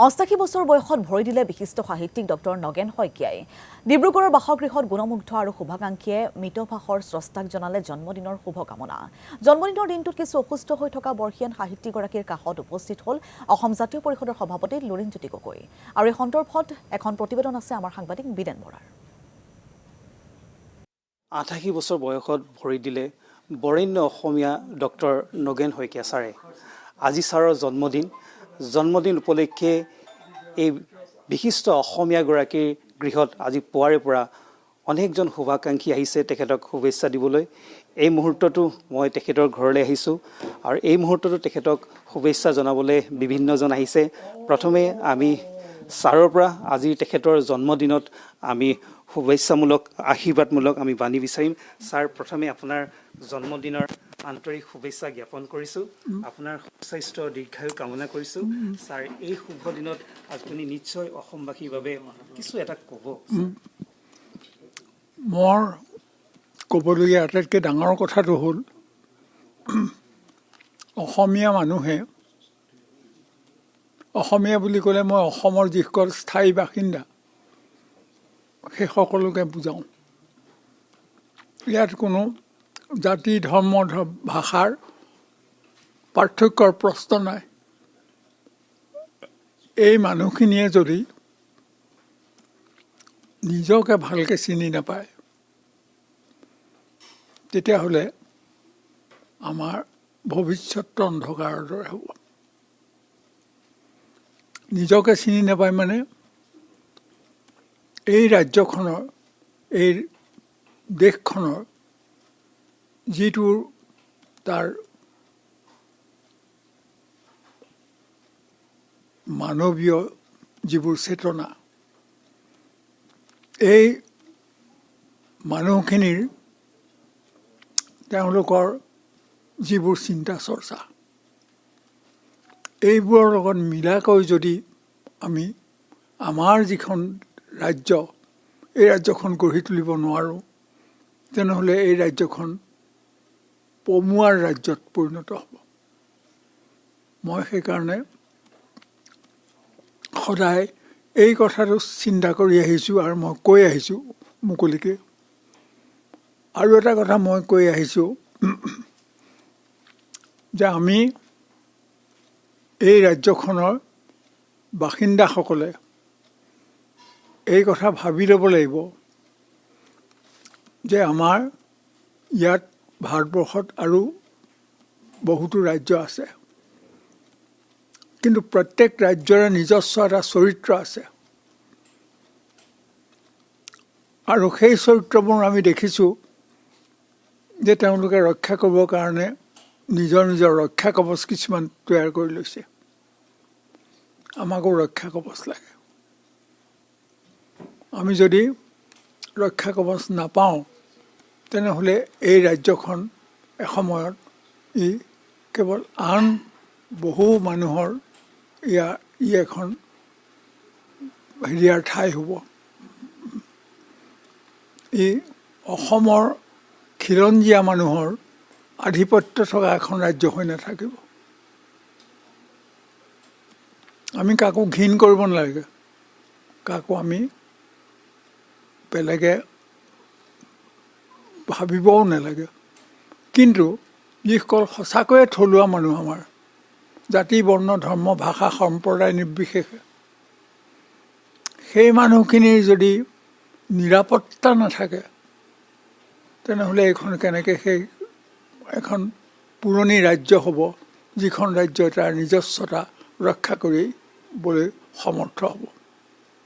৮৮ বছৰ বয়সত ভৰি দিলে বিশিষ্ট সাহিত্যিক ডক্টৰ নগেন শইকীয়াই। ডিব্ৰুগড়ৰ বাসগৃহত গুণমুগ্ধ আৰু শুভাকাংক্ষীয়ে মৃতভাষৰ স্ৰষ্টাক জনালে জন্মদিনৰ শুভকামনা। জন্মদিনৰ দিনটোত কিছু অসুস্থ হৈ থকা বৰ্ষীয়ান সাহিত্যিকগৰাকীৰ কাষত উপস্থিত হ'ল অসম জাতীয় পৰিষদৰ সভাপতি লুৰিণজ্যোতি গগৈ। আৰু এই সন্দৰ্ভত এখন প্ৰতিবেদন আছে আমাৰ সাংবাদিক বিদেন বৰাৰ। ৮৮ বছৰ বয়সত ভৰি দিলে বৰেণ্য অসমীয়া ডক্টৰ নগেন শইকীয়া ছাৰে। আজি ছাৰৰ জন্মদিন উপলক্ষে এই বিশিষ্ট অসমীয়াগৰাকীৰ গৃহত আজি পুৱাৰে পৰা অনেকজন শুভাকাংক্ষী আহিছে তেখেতক শুভেচ্ছা দিবলৈ। এই মুহূৰ্তটো মই তেখেতৰ ঘৰলৈ আহিছোঁ আৰু এই মুহূৰ্তটো তেখেতক শুভেচ্ছা জনাবলৈ বিভিন্নজন আহিছে। প্ৰথমে আমি ছাৰৰ পৰা আজি তেখেতৰ জন্মদিনত আমি শুভেচ্ছামূলক আশীৰ্বাদমূলক আমি বাণী বিচাৰিম। ছাৰ, প্ৰথমে আপোনাৰ জন্মদিনৰ আন্তৰিক শুভেচ্ছা জ্ঞাপন কৰিছোঁ। আপোনাৰ সুস্বাস্থ্য দীৰ্ঘায়ু কামনা কৰিছোঁ। ছাৰ, এই শুভ দিনত আপুনি নিশ্চয় অসমবাসীৰ বাবে কিছু এটা ক'ব। মোৰ ক'বলগীয়া আটাইতকৈ ডাঙৰ কথাটো হ'ল অসমীয়া মানুহে, অসমীয়া বুলি ক'লে মই অসমৰ যিসকল স্থায়ী বাসিন্দা সেই সকলোকে বুজাওঁ। ইয়াত কোনো জাতি ধৰ্ম ভাষাৰ পাৰ্থক্যৰ প্ৰশ্ন নাই। এই মানুহখিনিয়ে যদি নিজকে ভালকৈ চিনি নাপায় তেতিয়াহ'লে আমাৰ ভৱিষ্যতটো অন্ধকাৰৰ দৰে হ'ব। নিজকে চিনি নাপায় মানে এই ৰাজ্যখনৰ, এই দেশখনৰ যিটো তাৰ মানৱীয় যিবোৰ চেতনা, এই মানুহখিনিৰ তেওঁলোকৰ যিবোৰ চিন্তা চৰ্চা, এইবোৰৰ লগত মিলাকৈ যদি আমি আমাৰ যিখন ৰাজ্য, এই ৰাজ্যখন গঢ়ি তুলিব নোৱাৰোঁ তেনেহ'লে এই ৰাজ্যখন পমুৱাৰ ৰাজ্যত পৰিণত হ'ব। মই সেইকাৰণে সদায় এই কথাটো চিন্তা কৰি আহিছোঁ আৰু মই কৈ আহিছোঁ মুকলিকে। আৰু এটা কথা মই কৈ আহিছোঁ যে আমি এই ৰাজ্যখনৰ বাসিন্দাসকলে এই কথা ভাবি ল'ব লাগিব যে আমাৰ ইয়াত ভাৰতবৰ্ষত আৰু বহুতো ৰাজ্য আছে, কিন্তু প্ৰত্যেক ৰাজ্যৰে নিজস্ব এটা চৰিত্ৰ আছে আৰু সেই চৰিত্ৰবোৰ আমি দেখিছোঁ যে তেওঁলোকে ৰক্ষা কৰিবৰ কাৰণে নিজৰ ৰক্ষা কৱচ কিছুমান তৈয়াৰ কৰি লৈছে। আমাকো ৰক্ষা কৱচ লাগে। আমি যদি ৰক্ষা কৱচ নাপাওঁ তেনেহ'লে এই ৰাজ্যখন এসময়ত ই কেৱল আন বহু মানুহৰ ই এখন হেৰিয়াৰ ঠাই হ'ব। ই অসমৰ খিলঞ্জীয়া মানুহৰ আধিপত্য থকা এখন ৰাজ্য হৈ নাথাকিব। আমি কাকো ঘিণ কৰিব নালাগে, কাকো আমি বেলেগে ভাবিবও নালাগে, কিন্তু যিসকল সঁচাকৈয়ে থলুৱা মানুহ, আমাৰ জাতি বৰ্ণ ধৰ্ম ভাষা সম্প্ৰদায় নিৰ্বিশেষে, সেই মানুহখিনিৰ যদি নিৰাপত্তা নাথাকে তেনেহ'লে এইখন কেনেকৈ সেই এখন পুৰণি ৰাজ্য হ'ব যিখন ৰাজ্যই তাৰ নিজস্বতা ৰক্ষা কৰিবলৈ সমৰ্থ হ'ব।